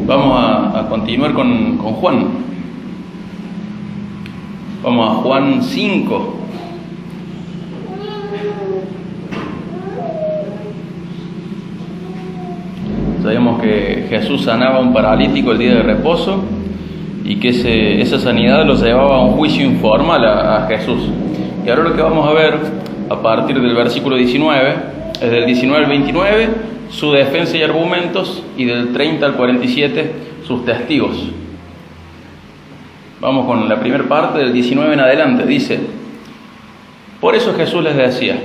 Vamos a continuar con Juan. Vamos a Juan 5. Sabíamos que Jesús sanaba a un paralítico el día de reposo y que esa sanidad lo llevaba a un juicio informal a Jesús. Y ahora lo que vamos a ver a partir del versículo 19 es del 19 al 29 su defensa y argumentos, y del 30 al 47 sus testigos. Vamos con la primera parte del 19 en adelante. Dice: por eso Jesús les decía: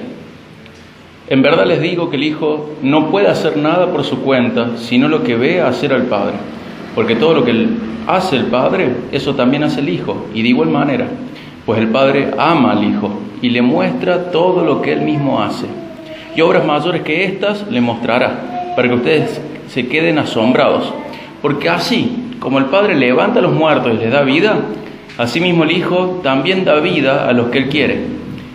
en verdad les digo que el Hijo no puede hacer nada por su cuenta, sino lo que ve hacer al Padre. Porque todo lo que hace el Padre, eso también hace el Hijo, y de igual manera, pues el Padre ama al Hijo y le muestra todo lo que Él mismo hace. Y obras mayores que estas le mostrará, para que ustedes se queden asombrados. Porque así como el Padre levanta a los muertos y les da vida, asimismo el Hijo también da vida a los que Él quiere.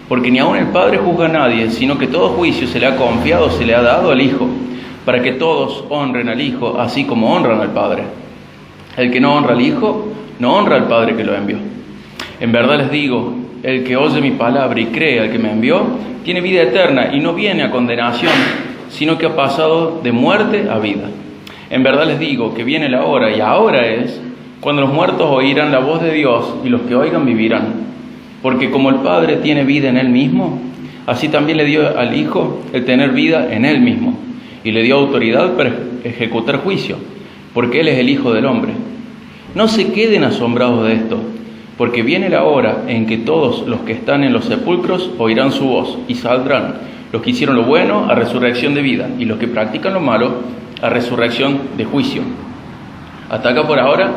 Porque ni aun el Padre juzga a nadie, sino que todo juicio se le ha confiado, se le ha dado al Hijo, para que todos honren al Hijo, así como honran al Padre. El que no honra al Hijo, no honra al Padre que lo envió. En verdad les digo, el que oye mi palabra y cree al que me envió, tiene vida eterna y no viene a condenación, sino que ha pasado de muerte a vida. En verdad les digo que viene la hora, y ahora es, cuando los muertos oirán la voz de Dios, y los que oigan vivirán. Porque como el Padre tiene vida en Él mismo, así también le dio al Hijo el tener vida en Él mismo, y le dio autoridad para ejecutar juicio, porque Él es el Hijo del Hombre. No se queden asombrados de esto, porque viene la hora en que todos los que están en los sepulcros oirán su voz, y saldrán los que hicieron lo bueno a resurrección de vida, y los que practican lo malo a resurrección de juicio. Hasta acá por ahora,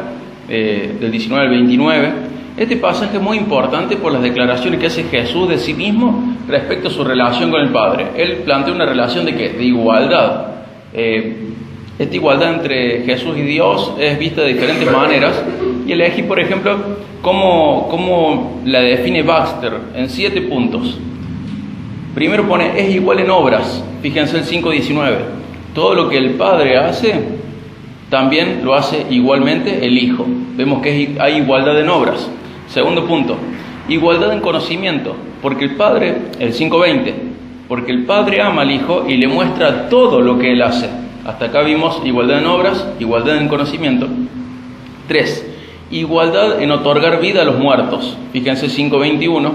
del 19 al 29, este pasaje es muy importante por las declaraciones que hace Jesús de sí mismo respecto a su relación con el Padre. Él plantea una relación de igualdad. Esta igualdad entre Jesús y Dios es vista de diferentes maneras, y elegí, por ejemplo, cómo la define Baxter en 7 puntos. Primero pone: es igual en obras. Fíjense el 5:19. Todo lo que el Padre hace, también lo hace igualmente el Hijo. Vemos que hay igualdad en obras. Segundo punto: igualdad en conocimiento. Porque el Padre, el 5:20, porque el Padre ama al Hijo y le muestra todo lo que Él hace. Hasta acá vimos igualdad en obras, igualdad en conocimiento. 3. Igualdad en otorgar vida a los muertos. Fíjense 5:21.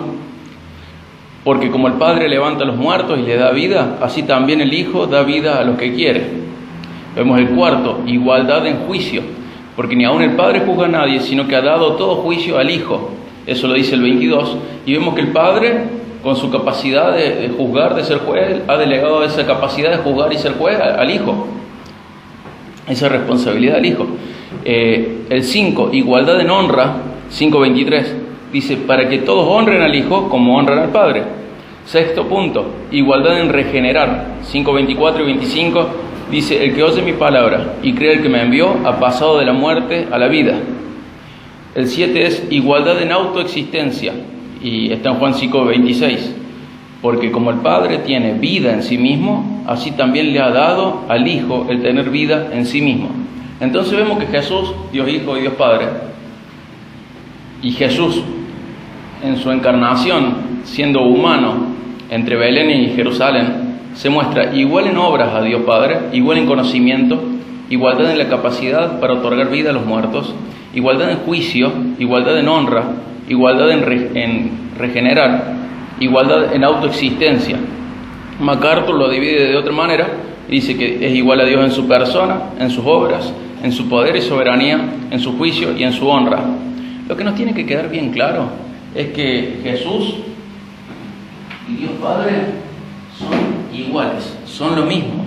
Porque como el Padre levanta a los muertos y le da vida, así también el Hijo da vida a los que quiere. Vemos el cuarto: igualdad en juicio. Porque ni aun el Padre juzga a nadie, sino que ha dado todo juicio al Hijo. Eso lo dice el 22. Y vemos que el Padre, con su capacidad de juzgar, de ser juez, ha delegado esa capacidad de juzgar y ser juez al Hijo. Esa responsabilidad al Hijo. El 5, igualdad en honra, 5:23, dice: para que todos honren al Hijo como honran al Padre. Sexto punto, igualdad en regenerar, 5:24 y 25, dice: el que oye mi palabra y cree el que me envió, ha pasado de la muerte a la vida. El 7 es igualdad en autoexistencia, y está en Juan 5:26, porque como el Padre tiene vida en sí mismo, así también le ha dado al Hijo el tener vida en sí mismo. Entonces vemos que Jesús, Dios Hijo y Dios Padre, y Jesús en su encarnación, siendo humano entre Belén y Jerusalén, se muestra igual en obras a Dios Padre, igual en conocimiento, igualdad en la capacidad para otorgar vida a los muertos, igualdad en juicio, igualdad en honra, igualdad en regenerar, igualdad en autoexistencia. MacArthur lo divide de otra manera y dice que es igual a Dios en su persona, en sus obras, en su poder y soberanía, en su juicio y en su honra. Lo que nos tiene que quedar bien claro es que Jesús y Dios Padre son iguales, son lo mismo.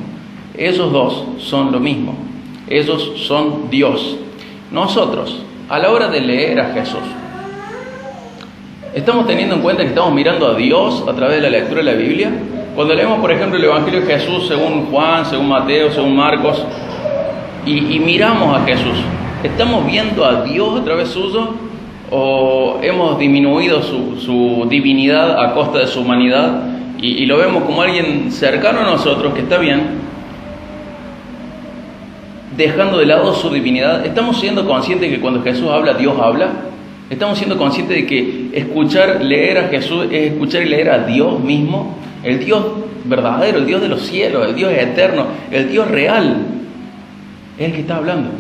Esos dos son lo mismo. Ellos son Dios. Nosotros, a la hora de leer a Jesús, estamos teniendo en cuenta que estamos mirando a Dios a través de la lectura de la Biblia. Cuando leemos, por ejemplo, el Evangelio de Jesús según Juan, según Mateo, según Marcos, y miramos a Jesús, ¿estamos viendo a Dios a través suyo o hemos disminuido su divinidad a costa de su humanidad y lo vemos como alguien cercano a nosotros que está bien, dejando de lado su divinidad? ¿Estamos siendo conscientes de que cuando Jesús habla, Dios habla? ¿Estamos siendo conscientes de que escuchar, leer a Jesús es escuchar y leer a Dios mismo? El Dios verdadero, el Dios de los cielos, el Dios eterno, el Dios real. Es el que está hablando,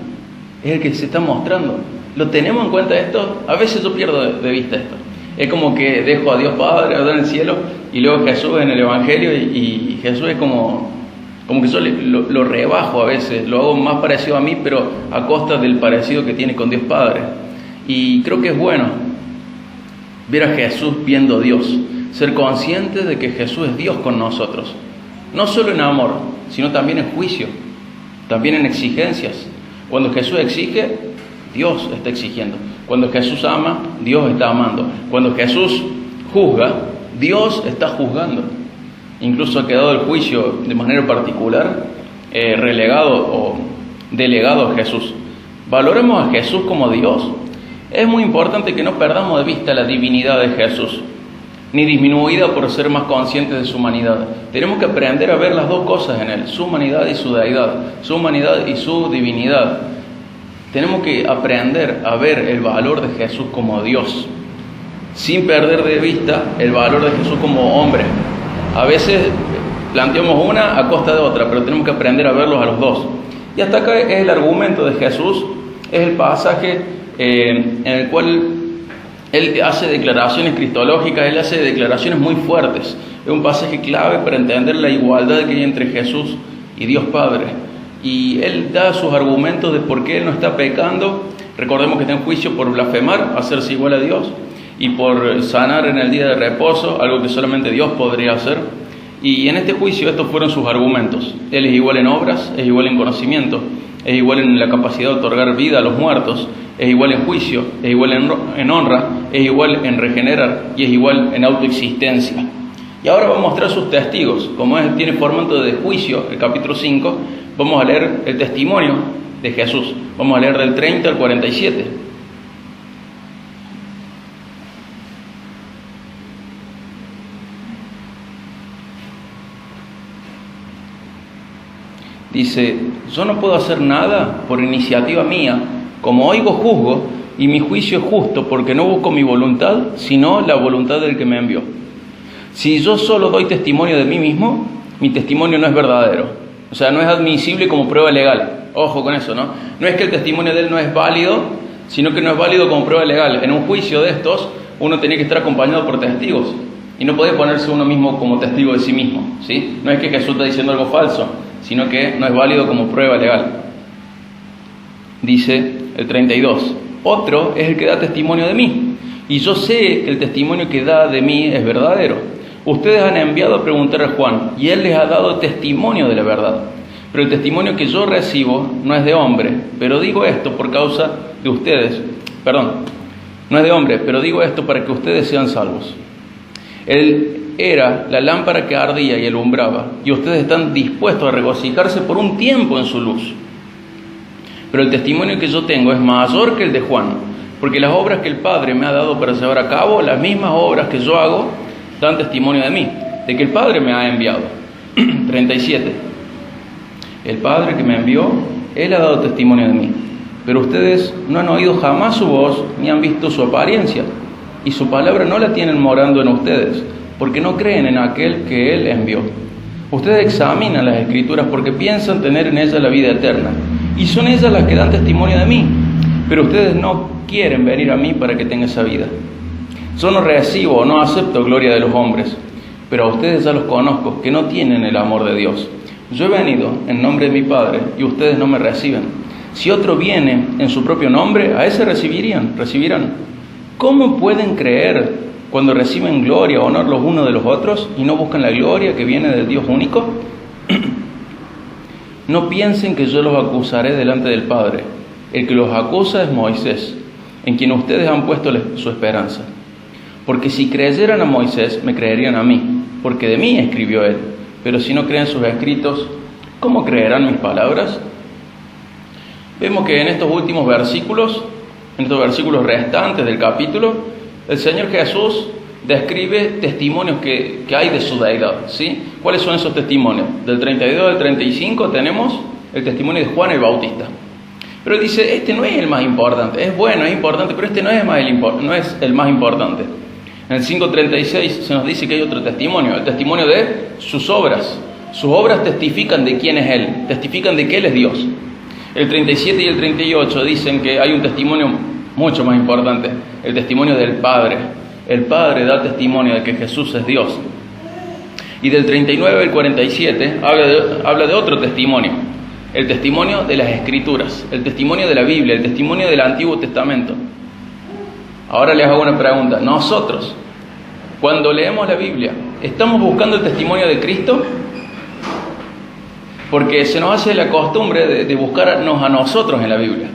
es el que se está mostrando. ¿Lo tenemos en cuenta esto? A veces yo pierdo de vista esto. Es como que dejo a Dios Padre allá en el cielo y luego Jesús en el Evangelio y Jesús es como que yo lo rebajo a veces, lo hago más parecido a mí, pero a costa del parecido que tiene con Dios Padre. Y creo que es bueno ver a Jesús viendo a Dios, ser consciente de que Jesús es Dios con nosotros, no solo en amor, sino también en juicio, también en exigencias. Cuando Jesús exige, Dios está exigiendo. Cuando Jesús ama, Dios está amando. Cuando Jesús juzga, Dios está juzgando. Incluso ha quedado el juicio de manera particular relegado o delegado a Jesús. Valoremos a Jesús como Dios. Es muy importante que no perdamos de vista la divinidad de Jesús, ni disminuida por ser más conscientes de su humanidad. Tenemos que aprender a ver las dos cosas en Él, su humanidad y su deidad, su humanidad y su divinidad. Tenemos que aprender a ver el valor de Jesús como Dios, sin perder de vista el valor de Jesús como hombre. A veces planteamos una a costa de otra, pero tenemos que aprender a verlos a los dos. Y hasta acá es el argumento de Jesús, es el pasaje en el cual Él hace declaraciones cristológicas, Él hace declaraciones muy fuertes. Es un pasaje clave para entender la igualdad que hay entre Jesús y Dios Padre. Y Él da sus argumentos de por qué Él no está pecando. Recordemos que está en juicio por blasfemar, hacerse igual a Dios, y por sanar en el día de reposo, algo que solamente Dios podría hacer. Y en este juicio estos fueron sus argumentos. Él es igual en obras, es igual en conocimiento, es igual en la capacidad de otorgar vida a los muertos, es igual en juicio, es igual en honra, es igual en regenerar y es igual en autoexistencia. Y ahora va a mostrar sus testigos. Como tiene formato de juicio, el capítulo 5, vamos a leer el testimonio de Jesús. Vamos a leer del 30 al 47. Dice: yo no puedo hacer nada por iniciativa mía, como oigo juzgo, y mi juicio es justo, porque no busco mi voluntad, sino la voluntad del que me envió. Si yo solo doy testimonio de mí mismo, mi testimonio no es verdadero. O sea, no es admisible como prueba legal. Ojo con eso, ¿no? No es que el testimonio de él no es válido, sino que no es válido como prueba legal. En un juicio de estos, uno tenía que estar acompañado por testigos, y no puede ponerse uno mismo como testigo de sí mismo, ¿sí? No es que Jesús está diciendo algo falso, sino que no es válido como prueba legal. Dice el 32: otro es el que da testimonio de mí, y yo sé que el testimonio que da de mí es verdadero. Ustedes han enviado a preguntar a Juan, y él les ha dado testimonio de la verdad. Pero el testimonio que yo recibo no es de hombre, pero digo esto por causa de ustedes. No es de hombre, pero digo esto para que ustedes sean salvos. Él era la lámpara que ardía y alumbraba, y ustedes están dispuestos a regocijarse por un tiempo en su luz. Pero el testimonio que yo tengo es mayor que el de Juan, porque las obras que el Padre me ha dado para llevar a cabo, las mismas obras que yo hago, dan testimonio de mí, de que el Padre me ha enviado. 37. El Padre que me envió, Él ha dado testimonio de mí, pero ustedes no han oído jamás su voz, ni han visto su apariencia, y su palabra no la tienen morando en ustedes, porque no creen en aquel que Él envió. Ustedes examinan las Escrituras porque piensan tener en ellas la vida eterna, y son ellas las que dan testimonio de mí, pero ustedes no quieren venir a mí para que tengan esa vida. Yo no recibo o no acepto gloria de los hombres, pero a ustedes ya los conozco, que no tienen el amor de Dios. Yo he venido en nombre de mi Padre, y ustedes no me reciben. Si otro viene en su propio nombre, a ese recibirán. ¿Cómo pueden creer cuando reciben gloria o honor los unos de los otros y no buscan la gloria que viene del Dios único? No piensen que yo los acusaré delante del Padre. El que los acusa es Moisés, en quien ustedes han puesto su esperanza. Porque si creyeran a Moisés, me creerían a mí, porque de mí escribió él. Pero si no creen sus escritos, ¿cómo creerán mis palabras? Vemos que en estos últimos versículos, en estos versículos restantes del capítulo, el Señor Jesús describe testimonios que hay de su deidad, ¿sí? ¿Cuáles son esos testimonios? Del 32 al 35 tenemos el testimonio de Juan el Bautista. Pero él dice, este no es el más importante, es bueno, es importante, pero este no es el más importante. En el 5:36 se nos dice que hay otro testimonio, el testimonio de sus obras. Sus obras testifican de quién es Él, testifican de que Él es Dios. El 37 y el 38 dicen que hay un testimonio mucho más importante, el testimonio del Padre. El Padre da testimonio de que Jesús es Dios. Y del 39 al 47 habla de otro testimonio, el testimonio de las Escrituras, el testimonio de la Biblia, el testimonio del Antiguo Testamento. Ahora les hago una pregunta. Nosotros, cuando leemos la Biblia, ¿estamos buscando el testimonio de Cristo? Porque se nos hace la costumbre de buscarnos a nosotros en la Biblia.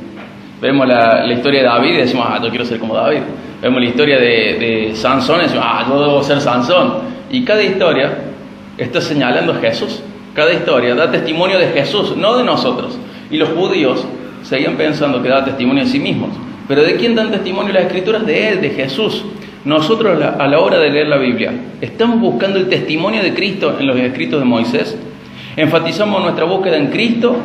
Vemos la historia de David y decimos, yo quiero ser como David. Vemos la historia de Sansón y decimos, yo debo ser Sansón. Y cada historia está señalando a Jesús. Cada historia da testimonio de Jesús, no de nosotros. Y los judíos seguían pensando que daban testimonio de sí mismos. ¿Pero de quién dan testimonio las Escrituras? De Él, de Jesús. Nosotros a la hora de leer la Biblia, ¿estamos buscando el testimonio de Cristo en los escritos de Moisés? ¿Enfatizamos nuestra búsqueda en Cristo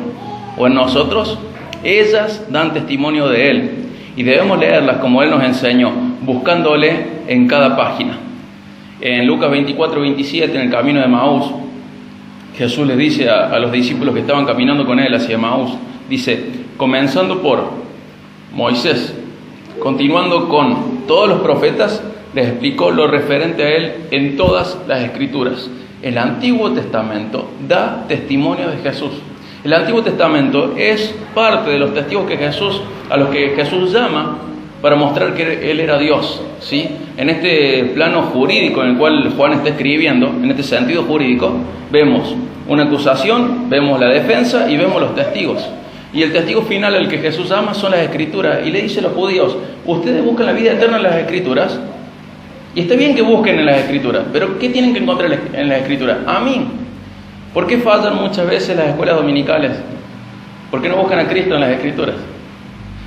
o en nosotros? Ellas dan testimonio de Él y debemos leerlas como Él nos enseñó, buscándole en cada página. En Lucas 24:27, en el camino de Emaús, Jesús les dice a los discípulos que estaban caminando con Él hacia Emaús, dice, comenzando por Moisés, continuando con todos los profetas, les explicó lo referente a Él en todas las Escrituras. El Antiguo Testamento da testimonio de Jesús. El Antiguo Testamento es parte de los testigos a los que Jesús llama para mostrar que Él era Dios, ¿sí? En este plano jurídico en el cual Juan está escribiendo, en este sentido jurídico, vemos una acusación, vemos la defensa y vemos los testigos. Y el testigo final al que Jesús llama son las Escrituras. Y le dice a los judíos, ustedes buscan la vida eterna en las Escrituras. Y está bien que busquen en las Escrituras, pero ¿qué tienen que encontrar en las Escrituras? A mí. ¿Por qué fallan muchas veces las escuelas dominicales? ¿Por qué no buscan a Cristo en las Escrituras?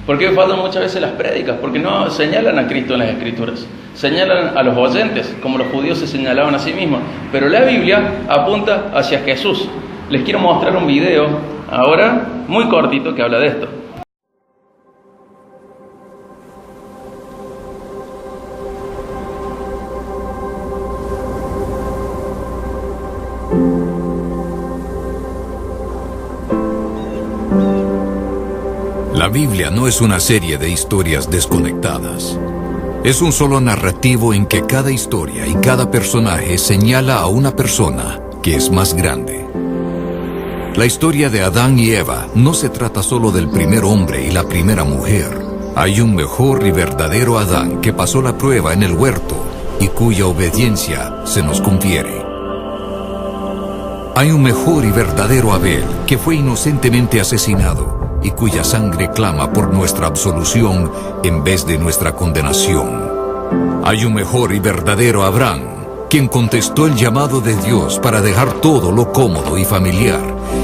¿Por qué faltan muchas veces las prédicas? Porque no señalan a Cristo en las Escrituras. Señalan a los oyentes, como los judíos se señalaban a sí mismos. Pero la Biblia apunta hacia Jesús. Les quiero mostrar un video ahora, muy cortito, que habla de esto. La Biblia no es una serie de historias desconectadas. Es un solo narrativo en que cada historia y cada personaje señala a una persona que es más grande. La historia de Adán y Eva no se trata solo del primer hombre y la primera mujer. Hay un mejor y verdadero Adán que pasó la prueba en el huerto y cuya obediencia se nos confiere. Hay un mejor y verdadero Abel que fue inocentemente asesinado y cuya sangre clama por nuestra absolución en vez de nuestra condenación. Hay un mejor y verdadero Abraham, quien contestó el llamado de Dios para dejar todo lo cómodo y familiar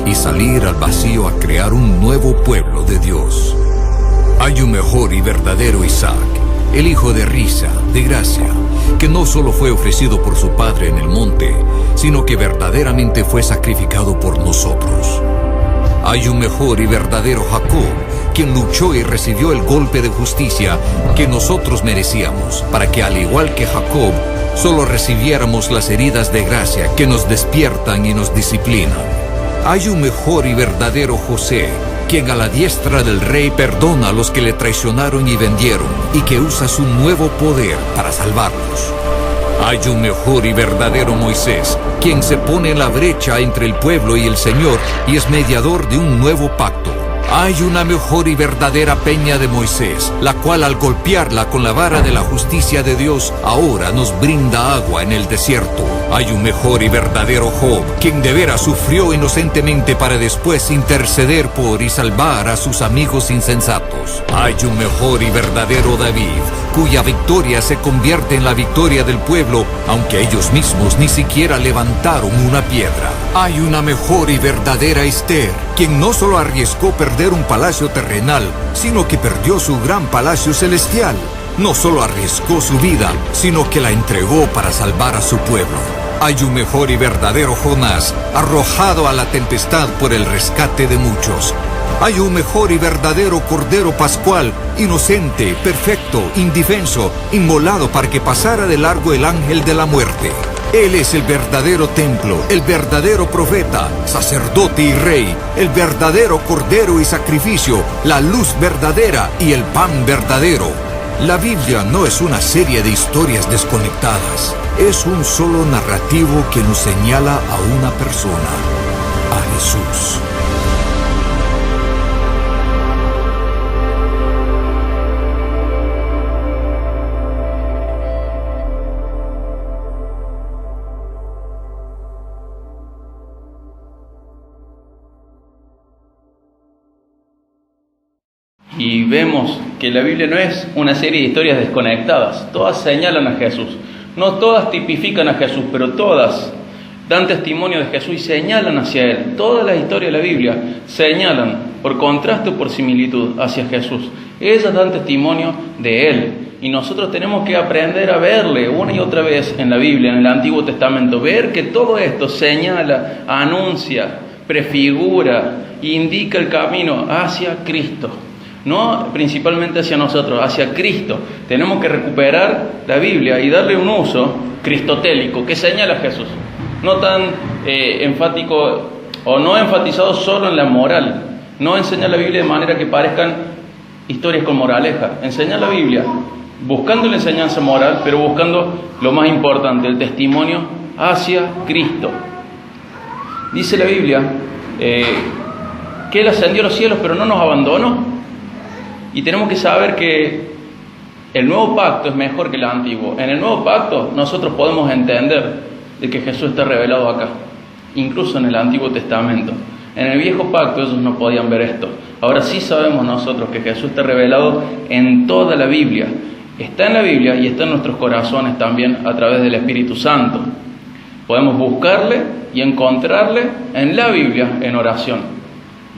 y salir al vacío a crear un nuevo pueblo de Dios. Hay un mejor y verdadero Isaac, el hijo de risa, de gracia, que no solo fue ofrecido por su padre en el monte, sino que verdaderamente fue sacrificado por nosotros. Hay un mejor y verdadero Jacob, quien luchó y recibió el golpe de justicia que nosotros merecíamos, para que al igual que Jacob, solo recibiéramos las heridas de gracia que nos despiertan y nos disciplinan. Hay un mejor y verdadero José, quien a la diestra del rey perdona a los que le traicionaron y vendieron, y que usa su nuevo poder para salvarlos. Hay un mejor y verdadero Moisés, quien se pone en la brecha entre el pueblo y el Señor y es mediador de un nuevo pacto. Hay una mejor y verdadera peña de Moisés, la cual al golpearla con la vara de la justicia de Dios, ahora nos brinda agua en el desierto. Hay un mejor y verdadero Job, quien de veras sufrió inocentemente para después interceder por y salvar a sus amigos insensatos. Hay un mejor y verdadero David, cuya victoria se convierte en la victoria del pueblo, aunque ellos mismos ni siquiera levantaron una piedra. Hay una mejor y verdadera Esther, quien no solo arriesgó perder un palacio terrenal, sino que perdió su gran palacio celestial. No solo arriesgó su vida, sino que la entregó para salvar a su pueblo. Hay un mejor y verdadero Jonás, arrojado a la tempestad por el rescate de muchos. Hay un mejor y verdadero Cordero Pascual, inocente, perfecto, indefenso, inmolado para que pasara de largo el ángel de la muerte. Él es el verdadero templo, el verdadero profeta, sacerdote y rey, el verdadero cordero y sacrificio, la luz verdadera y el pan verdadero. La Biblia no es una serie de historias desconectadas, es un solo narrativo que nos señala a una persona, a Jesús. Y vemos que la Biblia no es una serie de historias desconectadas, todas señalan a Jesús. No todas tipifican a Jesús, pero todas dan testimonio de Jesús y señalan hacia Él. Todas las historias de la Biblia señalan, por contraste o por similitud, hacia Jesús. Ellas dan testimonio de Él. Y nosotros tenemos que aprender a verle una y otra vez en la Biblia, en el Antiguo Testamento, ver que todo esto señala, anuncia, prefigura, indica el camino hacia Cristo. No principalmente hacia nosotros, hacia Cristo. Tenemos que recuperar la Biblia y darle un uso cristotélico que señala a Jesús. No tan enfático o no enfatizado solo en la moral. No enseñar la Biblia de manera que parezcan historias con moraleja. Enseñar la Biblia buscando la enseñanza moral, pero buscando lo más importante, el testimonio hacia Cristo. Dice la Biblia que Él ascendió a los cielos, pero no nos abandonó. Y tenemos que saber que el nuevo pacto es mejor que el antiguo. En el nuevo pacto nosotros podemos entender de que Jesús está revelado acá, incluso en el Antiguo Testamento. En el viejo pacto ellos no podían ver esto. Ahora sí sabemos nosotros que Jesús está revelado en toda la Biblia. Está en la Biblia y está en nuestros corazones también a través del Espíritu Santo. Podemos buscarle y encontrarle en la Biblia en oración.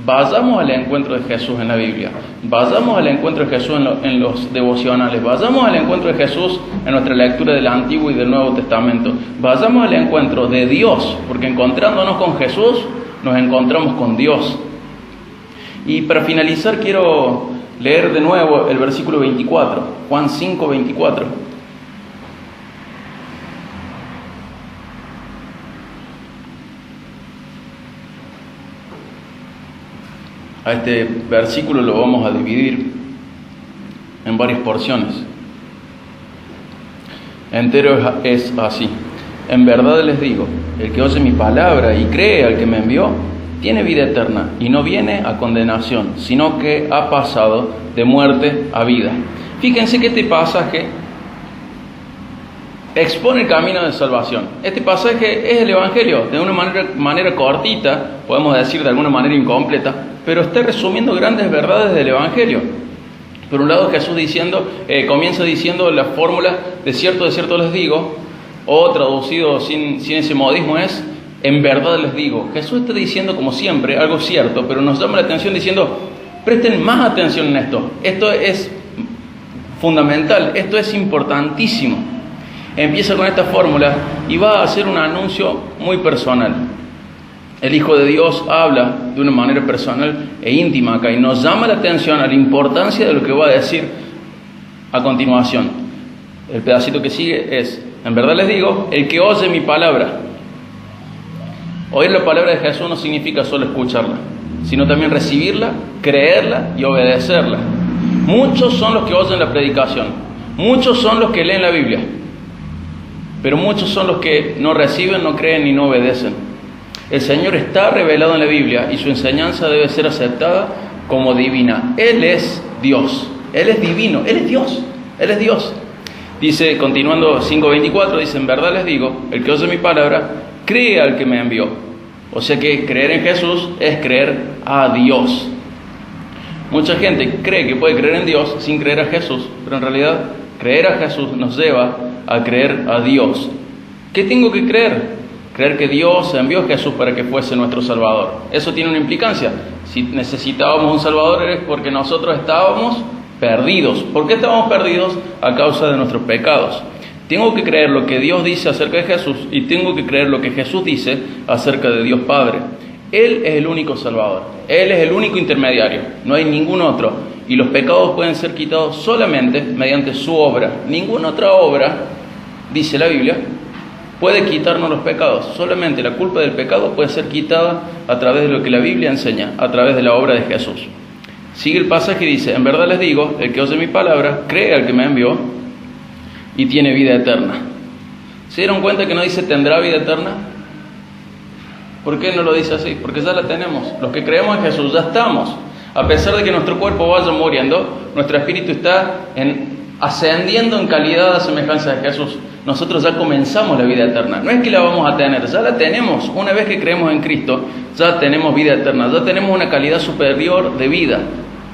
Vayamos al encuentro de Jesús en la Biblia, vayamos al encuentro de Jesús en los devocionales, vayamos al encuentro de Jesús en nuestra lectura del Antiguo y del Nuevo Testamento, vayamos al encuentro de Dios, porque encontrándonos con Jesús nos encontramos con Dios. Y para finalizar quiero leer de nuevo el versículo 24, Juan 5, 24. A este versículo lo vamos a dividir en varias porciones. Entero es así. En verdad les digo, el que oye mi palabra y cree al que me envió, tiene vida eterna y no viene a condenación, sino que ha pasado de muerte a vida. Fíjense que este pasaje expone el camino de salvación. Este pasaje es el Evangelio, de una manera cortita, podemos decir de alguna manera incompleta, pero está resumiendo grandes verdades del Evangelio. Por un lado Jesús comienza diciendo la fórmula de cierto les digo, o traducido sin ese modismo es, en verdad les digo. Jesús está diciendo como siempre algo cierto, pero nos llama la atención diciendo, presten más atención en esto. Esto es fundamental, esto es importantísimo. Empieza con esta fórmula y va a hacer un anuncio muy personal. El Hijo de Dios habla de una manera personal e íntima acá y nos llama la atención a la importancia de lo que va a decir a continuación. El pedacito que sigue es, en verdad les digo, el que oye mi palabra. Oír la palabra de Jesús no significa solo escucharla, sino también recibirla, creerla y obedecerla. Muchos son los que oyen la predicación, muchos son los que leen la Biblia, pero muchos son los que no reciben, no creen y no obedecen. El Señor está revelado en la Biblia y su enseñanza debe ser aceptada como divina. Él es Dios, Él es divino, Él es Dios, Él es Dios. Dice, continuando 5:24, dice, en verdad les digo, el que oye mi palabra, cree al que me envió. O sea que creer en Jesús es creer a Dios. Mucha gente cree que puede creer en Dios sin creer a Jesús, pero en realidad creer a Jesús nos lleva a creer a Dios. ¿Qué tengo que creer? Creer que Dios envió a Jesús para que fuese nuestro Salvador. Eso tiene una implicancia. Si necesitábamos un Salvador es porque nosotros estábamos perdidos. ¿Por qué estábamos perdidos? A causa de nuestros pecados. Tengo que creer lo que Dios dice acerca de Jesús y tengo que creer lo que Jesús dice acerca de Dios Padre. Él es el único Salvador, Él es el único intermediario, no hay ningún otro. Y los pecados pueden ser quitados solamente mediante su obra. Ninguna otra obra, dice la Biblia, puede quitarnos los pecados. Solamente la culpa del pecado puede ser quitada a través de lo que la Biblia enseña, a través de la obra de Jesús. Sigue el pasaje y dice: en verdad les digo, el que oye mi palabra, cree al que me envió y tiene vida eterna. ¿Se dieron cuenta que no dice tendrá vida eterna? ¿Por qué no lo dice así? Porque ya la tenemos. Los que creemos en Jesús ya estamos. A pesar de que nuestro cuerpo vaya muriendo, nuestro espíritu está ascendiendo en calidad a semejanza de Jesús. Nosotros ya comenzamos la vida eterna. No es que la vamos a tener, ya la tenemos. Una vez que creemos en Cristo, ya tenemos vida eterna. Ya tenemos una calidad superior de vida.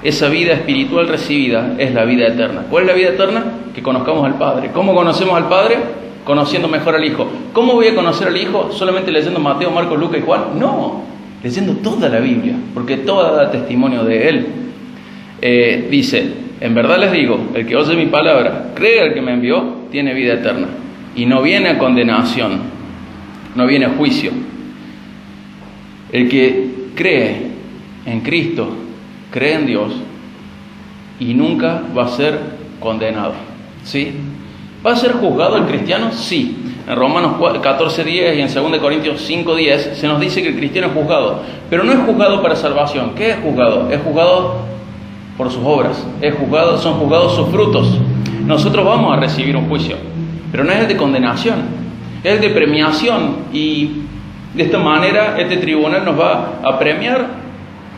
Esa vida espiritual recibida es la vida eterna. ¿Cuál es la vida eterna? Que conozcamos al Padre. ¿Cómo conocemos al Padre? Conociendo mejor al Hijo. ¿Cómo voy a conocer al Hijo? ¿Solamente leyendo Mateo, Marcos, Lucas y Juan? No, leyendo toda la Biblia, porque toda da testimonio de Él. Dice: en verdad les digo, el que oye mi palabra, cree al que me envió, tiene vida eterna. Y no viene a condenación, no viene a juicio. El que cree en Cristo, cree en Dios y nunca va a ser condenado. ¿Sí? ¿Va a ser juzgado el cristiano? Sí. En Romanos 14:10 y en 2 Corintios 5:10 se nos dice que el cristiano es juzgado, pero no es juzgado para salvación. ¿Qué es juzgado? Es juzgado por sus obras, son juzgados sus frutos. Nosotros vamos a recibir un juicio, pero no es el de condenación, es el de premiación, y de esta manera este tribunal nos va a premiar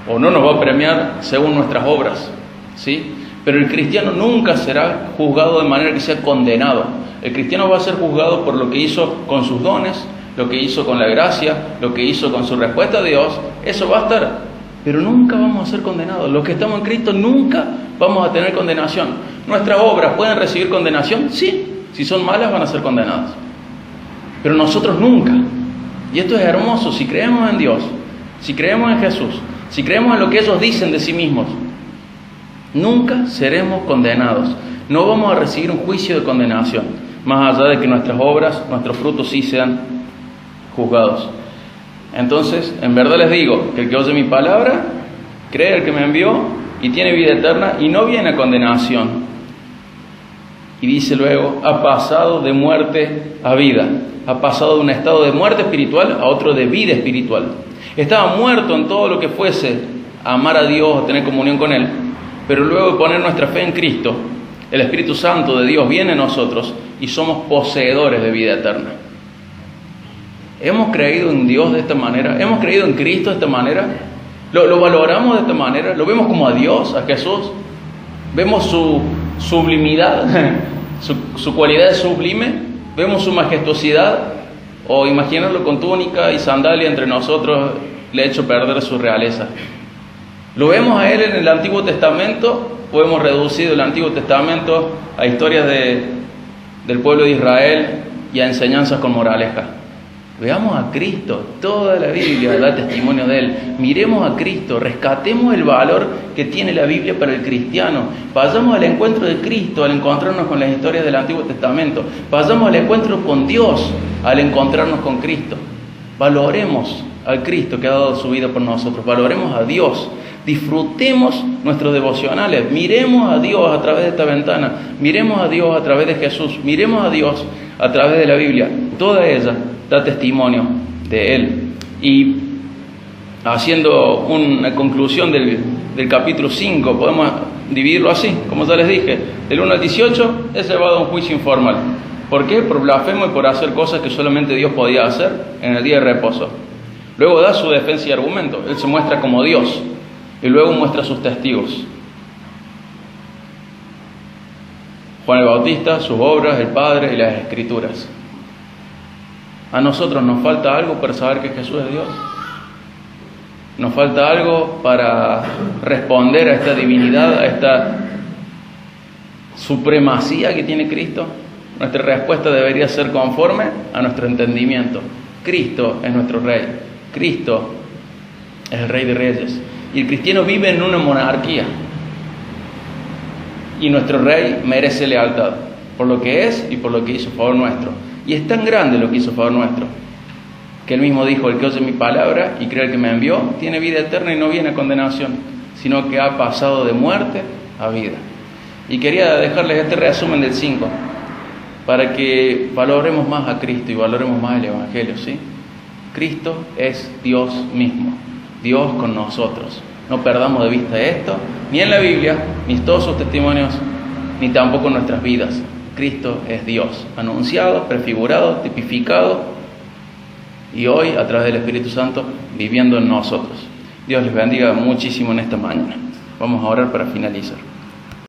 o no nos va a premiar según nuestras obras, ¿sí? Pero el cristiano nunca será juzgado de manera que sea condenado. El cristiano va a ser juzgado por lo que hizo con sus dones, lo que hizo con la gracia, lo que hizo con su respuesta a Dios. Eso va a estar, pero nunca vamos a ser condenados. Los que estamos en Cristo nunca vamos a tener condenación. ¿Nuestras obras pueden recibir condenación? Sí, si son malas van a ser condenadas, pero nosotros nunca. Y esto es hermoso. Si creemos en Dios, si creemos en Jesús, si creemos en lo que ellos dicen de sí mismos, nunca seremos condenados. No vamos a recibir un juicio de condenación, más allá de que nuestras obras, nuestros frutos sí sean juzgados. Entonces, en verdad les digo que el que oye mi palabra, cree al que me envió y tiene vida eterna y no viene a condenación. Y dice luego, ha pasado de muerte a vida. Ha pasado de un estado de muerte espiritual a otro de vida espiritual. Estaba muerto en todo lo que fuese amar a Dios, tener comunión con Él, pero luego de poner nuestra fe en Cristo, el Espíritu Santo de Dios viene en nosotros y somos poseedores de vida eterna. ¿Hemos creído en Dios de esta manera? ¿Hemos creído en Cristo de esta manera? ¿Lo valoramos de esta manera? ¿Lo vemos como a Dios, a Jesús? ¿Vemos su sublimidad, su cualidad sublime? ¿Vemos su majestuosidad? ¿O imaginarlo con túnica y sandalia entre nosotros le ha hecho perder su realeza? ¿Lo vemos a Él en el Antiguo Testamento o hemos reducido el Antiguo Testamento a historias del pueblo de Israel y a enseñanzas con moraleja? Veamos a Cristo, toda la Biblia da testimonio de Él. Miremos a Cristo, rescatemos el valor que tiene la Biblia para el cristiano. Vayamos al encuentro de Cristo al encontrarnos con las historias del Antiguo Testamento. Vayamos al encuentro con Dios al encontrarnos con Cristo. Valoremos al Cristo que ha dado su vida por nosotros. Valoremos a Dios. Disfrutemos nuestros devocionales. Miremos a Dios a través de esta ventana. Miremos a Dios a través de Jesús. Miremos a Dios a través de la Biblia. Toda ella da testimonio de Él. Y haciendo una conclusión del capítulo 5, podemos dividirlo así, como ya les dije, del 1 al 18 es llevado a un juicio informal. ¿Por qué? Por blasfemo y por hacer cosas que solamente Dios podía hacer en el día de reposo. Luego da su defensa y argumento. Él se muestra como Dios y luego muestra sus testigos. Juan el Bautista, sus obras, el Padre y las Escrituras. A nosotros nos falta algo para saber que Jesús es Dios. Nos falta algo para responder a esta divinidad, a esta supremacía que tiene Cristo. Nuestra respuesta debería ser conforme a nuestro entendimiento. Cristo es nuestro Rey. Cristo es el Rey de Reyes. Y el cristiano vive en una monarquía. Y nuestro Rey merece lealtad. por lo que es y por lo que hizo a favor nuestro. Y es tan grande lo que hizo a favor nuestro, que Él mismo dijo: el que oye mi palabra y cree al que me envió, tiene vida eterna y no viene a condenación, sino que ha pasado de muerte a vida. Y quería dejarles este resumen del 5, para que valoremos más a Cristo y valoremos más el Evangelio, ¿sí? Cristo es Dios mismo, Dios con nosotros. No perdamos de vista esto, ni en la Biblia, ni en todos sus testimonios, ni tampoco en nuestras vidas. Cristo es Dios, anunciado, prefigurado, tipificado, y hoy, a través del Espíritu Santo, viviendo en nosotros. Dios les bendiga muchísimo en esta mañana. Vamos a orar para finalizar.